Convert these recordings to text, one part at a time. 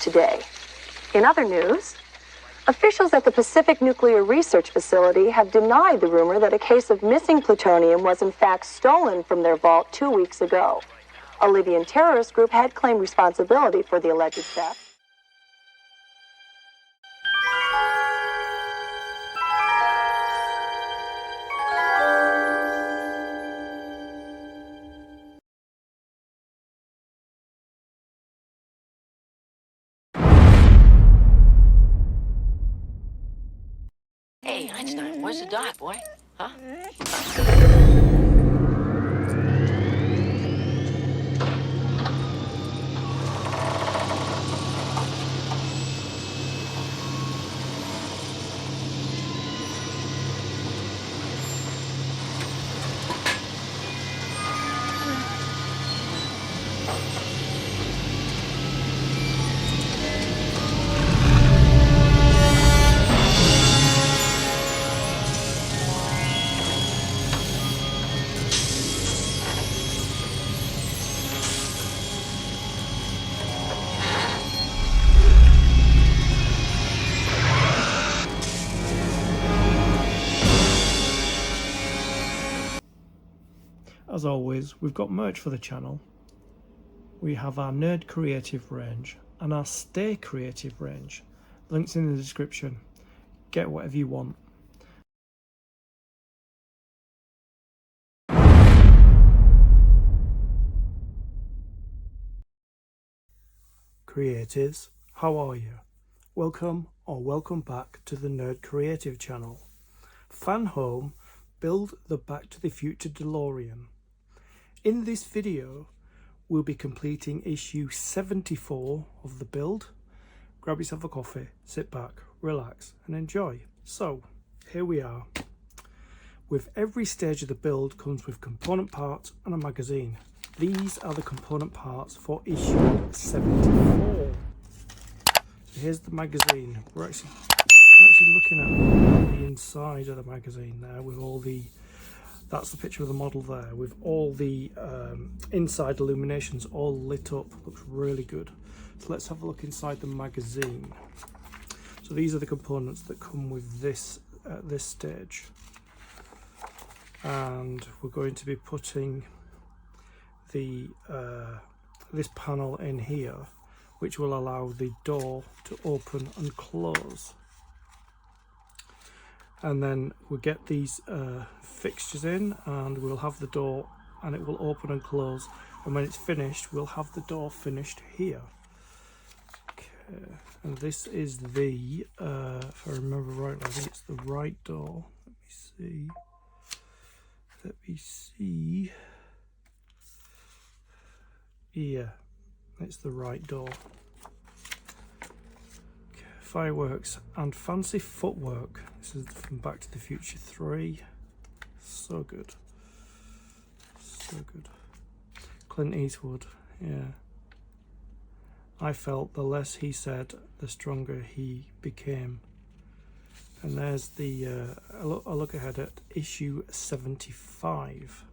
today. In other news, officials at the Pacific Nuclear Research Facility have denied the rumor that a case of missing plutonium was in fact stolen from their vault 2 weeks ago. A Libyan terrorist group had claimed responsibility for the alleged theft. Hey, Einstein, where's the dot, boy? Huh? As always, we've got merch for the channel. We have our Nerd Creative range and our Stay Creative range. Links in the description. Get whatever you want. Creatives, how are you? Welcome or welcome back to the Nerd Creative channel. FANHOME build the Back to the Future DeLorean. In this video, we'll be completing issue 74 of the build. Grab yourself a coffee, sit back, relax and enjoy. So, here we are. With every stage of the build comes with component parts and a magazine. These are the component parts for issue 74. So here's the magazine. We're actually looking at the inside of the magazine there with all the, that's the picture of the model there, with all the inside illuminations all lit up. Looks really good. So let's have a look inside the magazine. So these are the components that come with this at this stage. And we're going to be putting the this panel in here, which will allow the door to open and close. And then we'll get these fixtures in and we'll have the door and it will open and close, and when it's finished we'll have the door finished here. Okay, and this is the if I remember rightly, I think it's the right door. Let me see. Yeah, it's the right door. Fireworks and fancy footwork. This is from Back to the Future 3. So good. So good. Clint Eastwood, yeah. I felt the less he said, the stronger he became. And there's the, a look ahead at issue 75.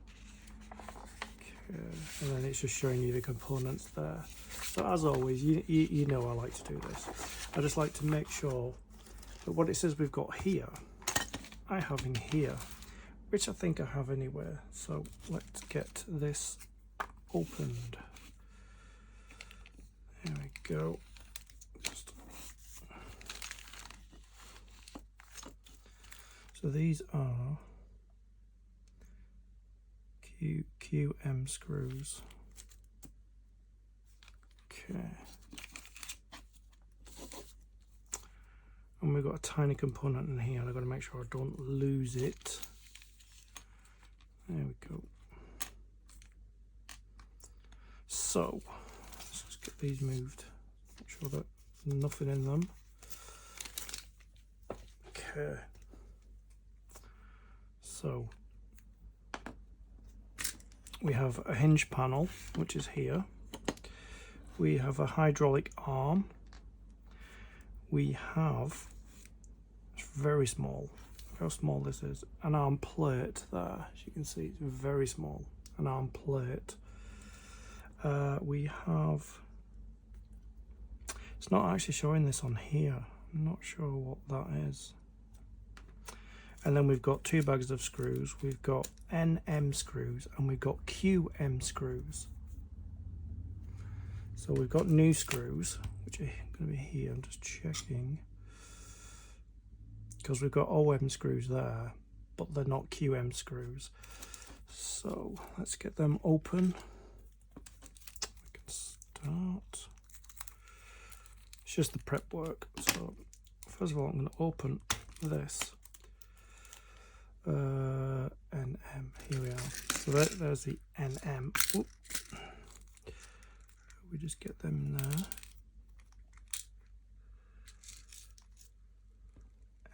Okay. And then it's just showing you the components there. So as always, you know I like to do this. I just like to make sure that what it says we've got here, I have in here, which I think I have anywhere. So let's get this opened. There we go. So these are QM screws. Okay. And we've got a tiny component in here, and I've got to make sure I don't lose it. There we go. So let's just get these moved. Make sure that there's nothing in them. Okay. So we have a hinge panel, which is here. We have a hydraulic arm. We have, it's very small, look how small this is, an arm plate there. As you can see, it's very small, an arm plate. We have It's not actually showing this on here. I'm not sure what that is. And then we've got 2 bags of screws. We've got NM screws and we've got QM screws. So we've got new screws, which are going to be here. I'm just checking. Because we've got OM screws there, but they're not QM screws. So let's get them open. We can start. It's just the prep work. So first of all, I'm going to open this. NM, here we are. So there's the NM. Oop. We just get them in there.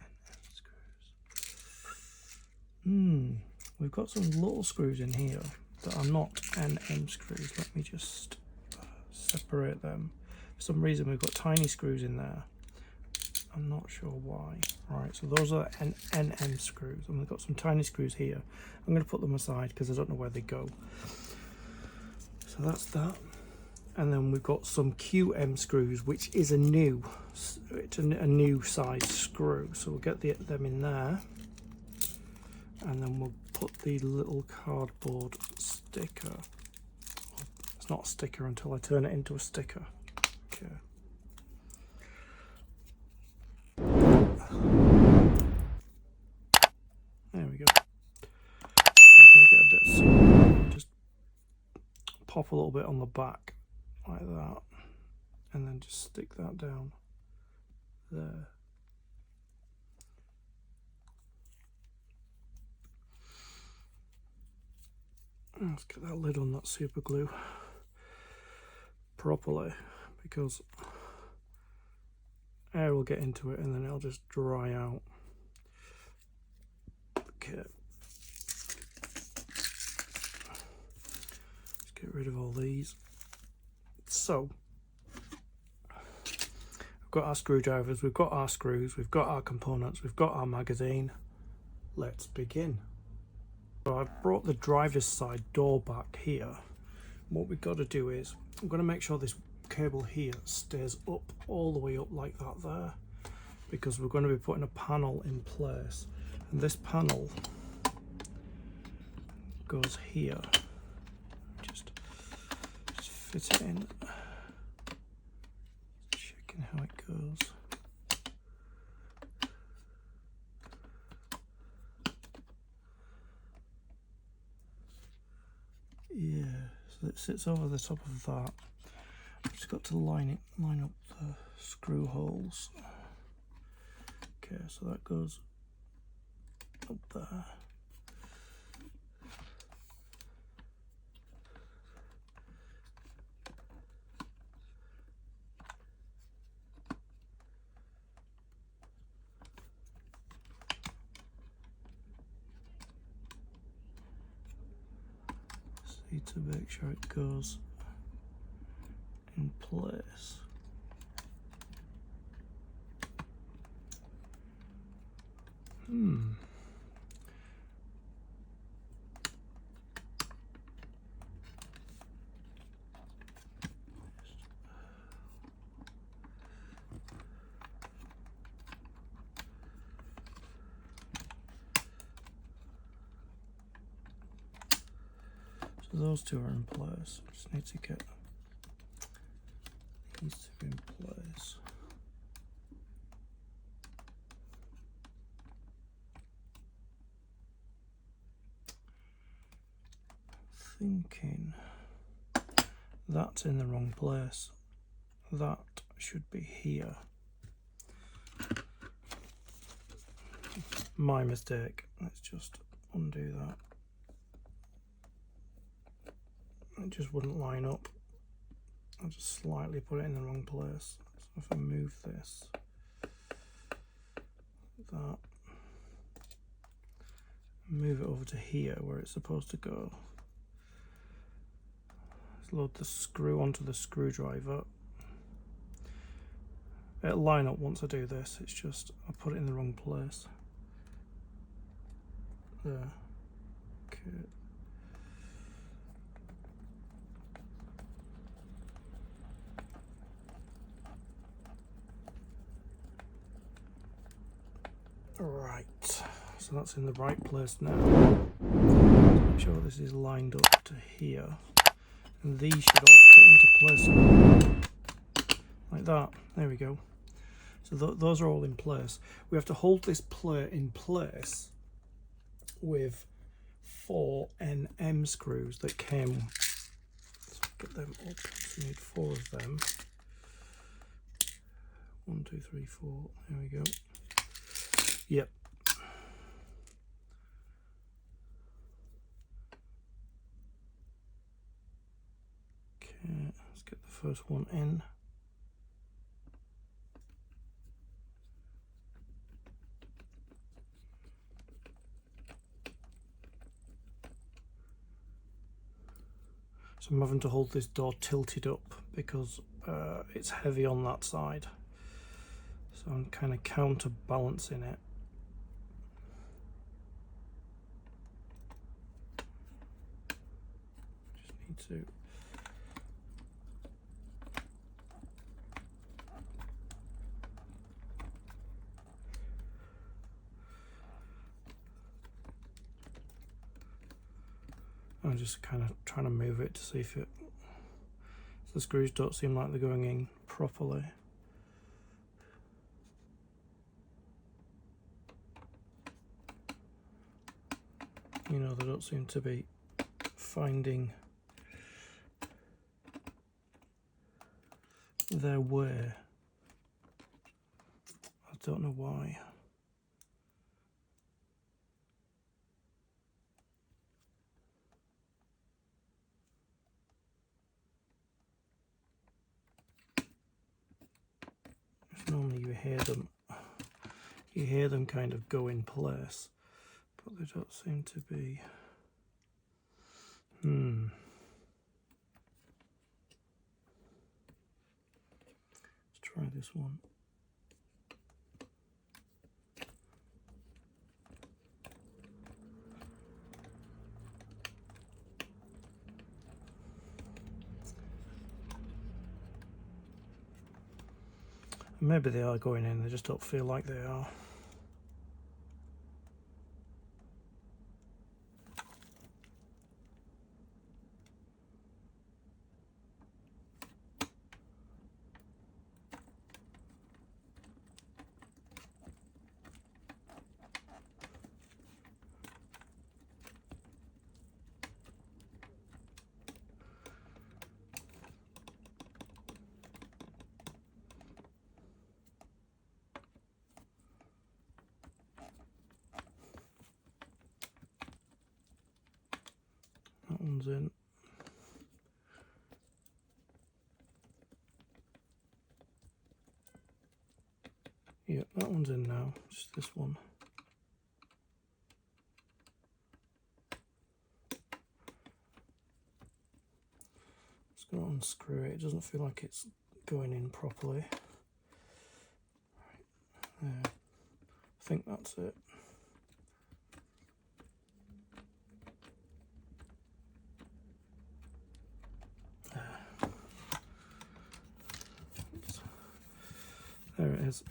NM screws. We've got some little screws in here that are not NM screws. Let me just separate them. For some reason we've got tiny screws in there. I'm not sure why. Right, so those are NM screws, and we've got some tiny screws here. I'm going to put them aside because I don't know where they go. So that's that. And then we've got some QM screws, which is a new size screw. So we'll get them in there, and then we'll put the little cardboard sticker. It's not a sticker until I turn it into a sticker. Okay. There we go. I'm going to get a bit of soup. Just pop a little bit on the back like that, and then just stick that down there. Let's get that lid on that super glue properly, because air will get into it and then it'll just dry out. Okay. Let's get rid of all these. So, we've got our screwdrivers, we've got our screws, we've got our components, we've got our magazine. Let's begin. So I've brought the driver's side door back here. What we've got to do is, I'm going to make sure this cable here stays up all the way up like that there, because we're going to be putting a panel in place, and this panel goes here. Just fit it in, checking how it goes. Yeah, so it sits over the top of that. I've just got to line up the screw holes. Okay, so that goes up there. See to make sure it goes in place. So those two are in place. Just need to get these two in place. Thinking that's in the wrong place. That should be here. My mistake. Let's just undo that. It just wouldn't line up. I just slightly put it in the wrong place. So if I move this, that, move it over to here where it's supposed to go. Let's load the screw onto the screwdriver. It'll line up once I do this. It's just I put it in the wrong place. There. Okay. Right, so that's in the right place now. Make sure this is lined up to here, and these should all fit into place now. Like that. There we go. So those are all in place. We have to hold this plate in place with 4 NM screws that came. Let's get them up. We need 4 of them. 1, 2, 3, 4. There we go. Yep. Okay, let's get the first one in. So I'm having to hold this door tilted up because it's heavy on that side. So I'm kind of counterbalancing it. Just need to. I'm just kind of trying to move it to see if it. The screws don't seem like they're going in properly. You know, they don't seem to be finding their way. I don't know why. Normally you hear them kind of go in place, but they don't seem to be. Let's try this one. Maybe they are going in, they just don't feel like they are. That one's in. Yep, that one's in now, just this one. Just going to unscrew it, it doesn't feel like it's going in properly. Right, there. I think that's it. There it is.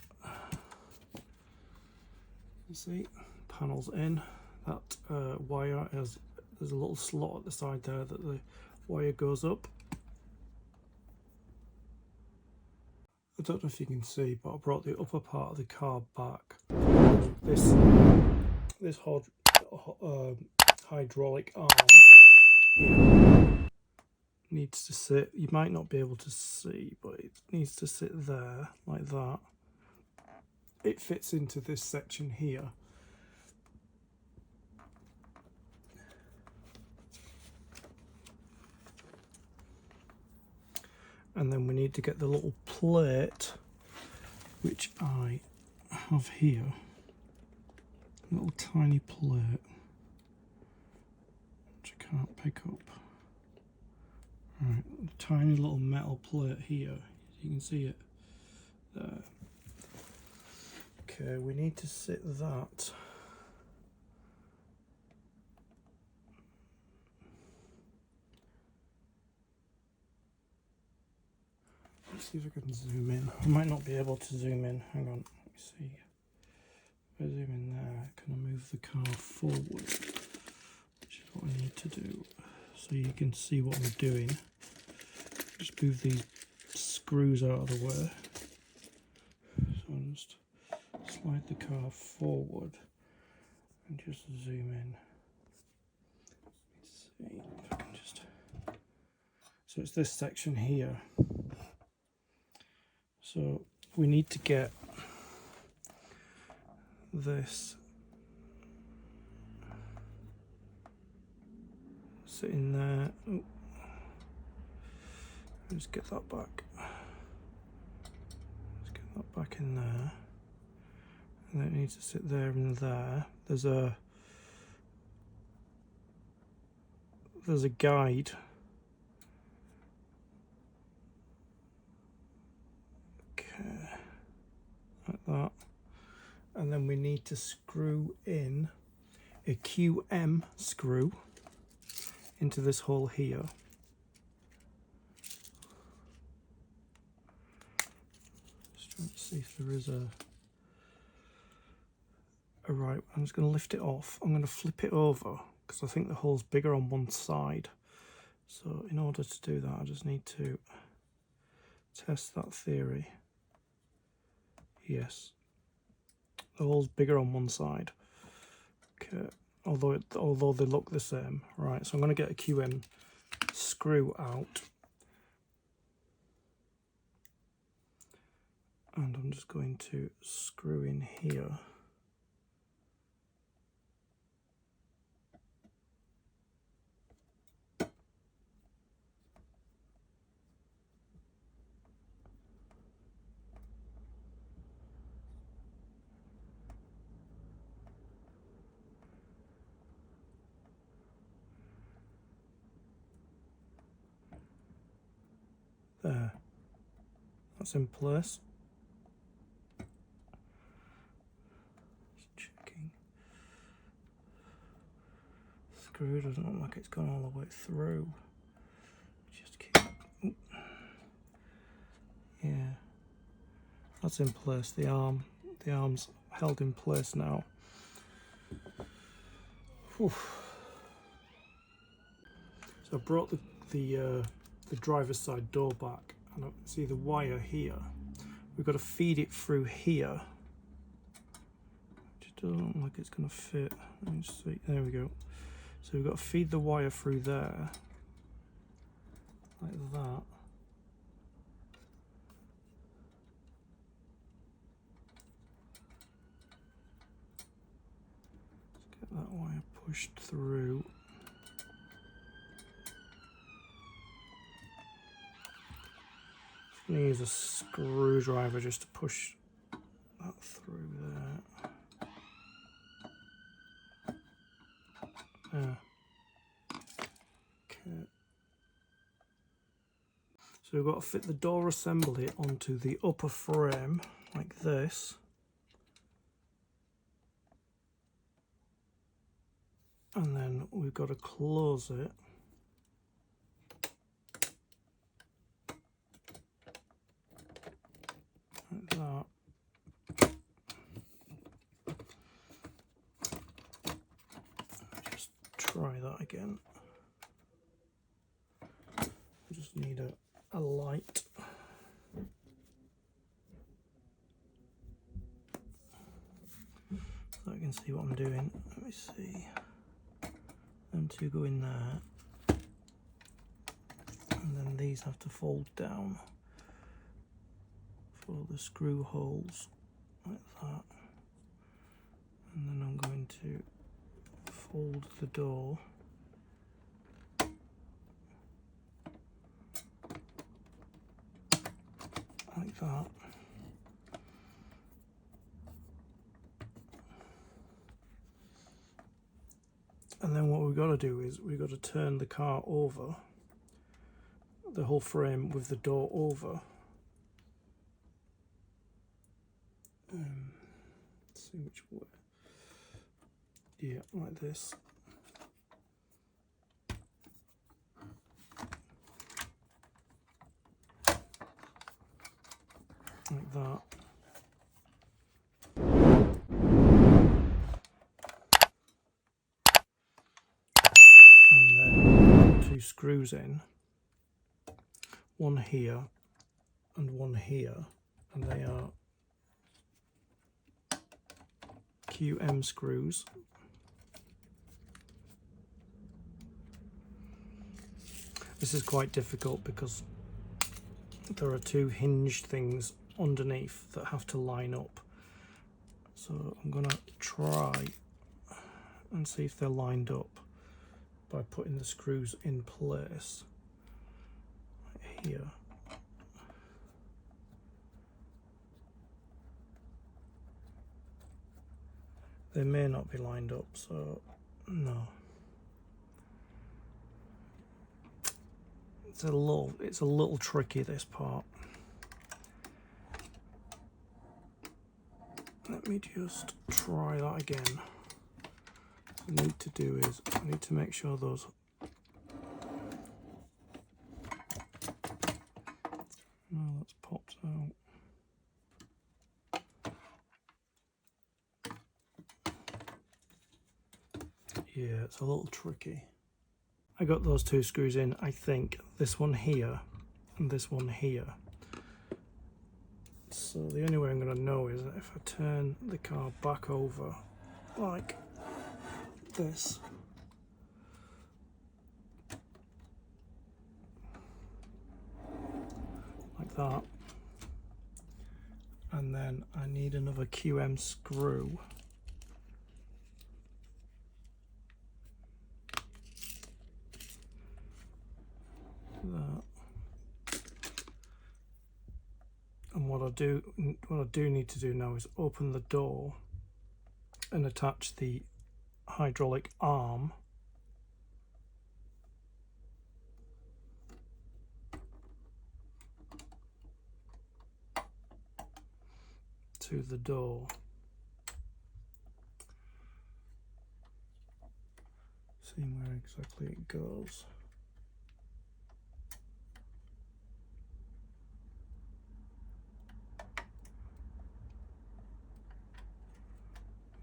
You see, panel's in. That wire has, there's a little slot at the side there that the wire goes up. I don't know if you can see, but I brought the upper part of the car back. This hydraulic arm here needs to sit. You might not be able to see, but it needs to sit there like that. It fits into this section here. And then we need to get the little plate, which I have here. A little tiny plate, which I can't pick up. Right, a tiny little metal plate here. You can see it there. Okay, we need to sit that. Let's see if I can zoom in. I might not be able to zoom in. Hang on, let me see. If I zoom in there, can I move the car forward? Which is what I need to do. So you can see what I'm doing. Just move these screws out of the way. So I'll just slide the car forward and just zoom in. Let's see if I can just. So it's this section here. So we need to get this sitting there. Oh. Just get that back. Let's get that back in there. And then it needs to sit there and there. There's a guide. Okay. Like that. And then we need to screw in a QM screw into this hole here. Just trying to see if there is a right. I'm just going to lift it off. I'm going to flip it over because I think the hole's bigger on one side. So in order to do that, I just need to test that theory. Yes. The hole's bigger on one side. Okay. Although they look the same. Right, so I'm going to get a QM screw out. And I'm just going to screw in here. There, that's in place. Just checking. Screw doesn't look like it's gone all the way through. Just keep. Ooh. Yeah, that's in place. The arm's held in place now. Whew. So I brought the driver's side door back, and I see the wire here. We've got to feed it through here. It doesn't look like it's going to fit. Let me see. There we go. So we've got to feed the wire through there, like that. Let's get that wire pushed through. I'm going to use a screwdriver just to push that through there. There. Okay. So we've got to fit the door assembly onto the upper frame like this. And then we've got to close it. Like that. Just try that again. We just need a light. So I can see what I'm doing. Let me see. Them two go in there. And then these have to fold down for the screw holes like that, and then I'm going to fold the door like that. And then what we've got to do is we've got to turn the car over, the whole frame with the door over. Let's see which way. Yeah, like this. Like that. two screws in, one here and one here, and they are QM screws. This is quite difficult because there are two hinge things underneath that have to line up. So I'm going to try and see if they're lined up by putting the screws in place right here. They may not be lined up, so no. It's a little tricky, this part. Let me just try that again. What I need to do is I need to make sure those that's popped out. Yeah, it's a little tricky. I got those two screws in, I think. This one here and this one here. So the only way I'm going to know is that if I turn the car back over like this, like that, and then I need another QM screw. That. And what I do need to do now is open the door and attach the hydraulic arm to the door. Seeing where exactly it goes.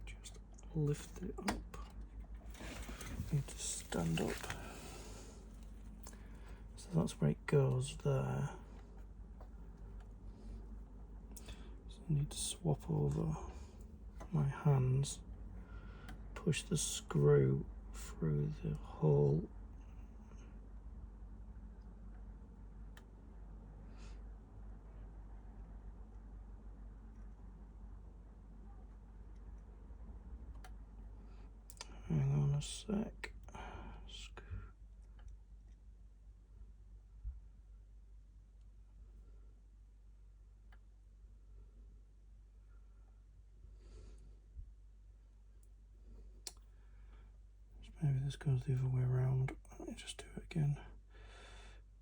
Just lift it up. Need to stand up. So that's where it goes there. So I need to swap over my hands, push the screw through the hole. Hang on a sec. Maybe this goes the other way around. Let me just do it again.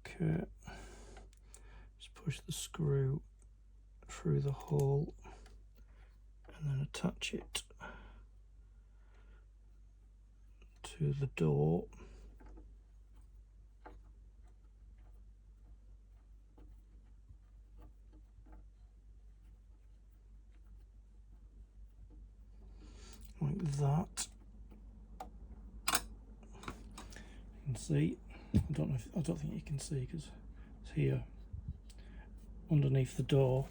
Okay. Just push the screw through the hole and then attach it to the door. Like that. You can see. I don't think you can see because it's here underneath the door.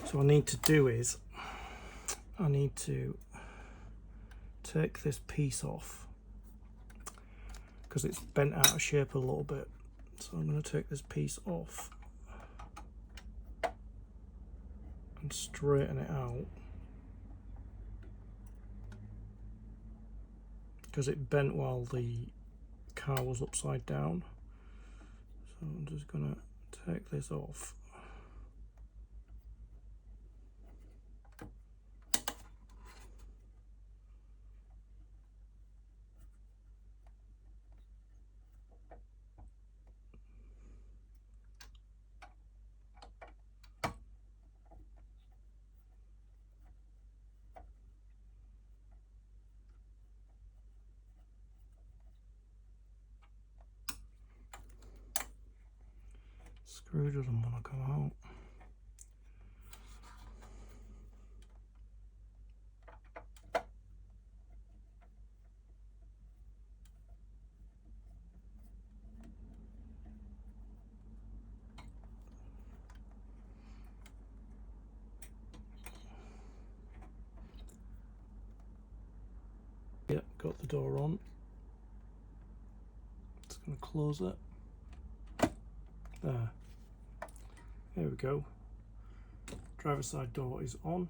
So what I need to do is I need to take this piece off because it's bent out of shape a little bit. So I'm going to take this piece off and straighten it out because it bent while the car was upside down. So I'm just going to take this off. Screw doesn't want to come out. got the door on. Just going to close it. There. There we go. Driver's side door is on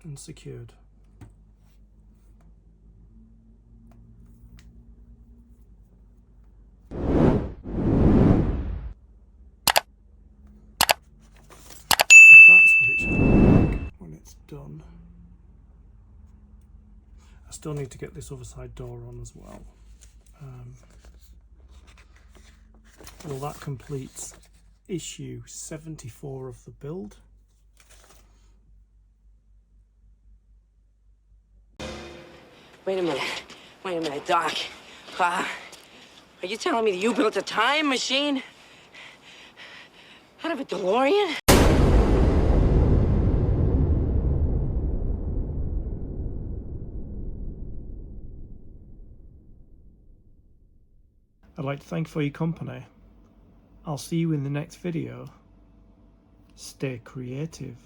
and secured. That's what it should look like when it's done. I still need to get this other side door on as well. Well, that completes issue 74 of the build. Wait a minute, Doc. Are you telling me that you built a time machine out of a DeLorean? I'd like to thank you for your company. I'll see you in the next video. Stay creative.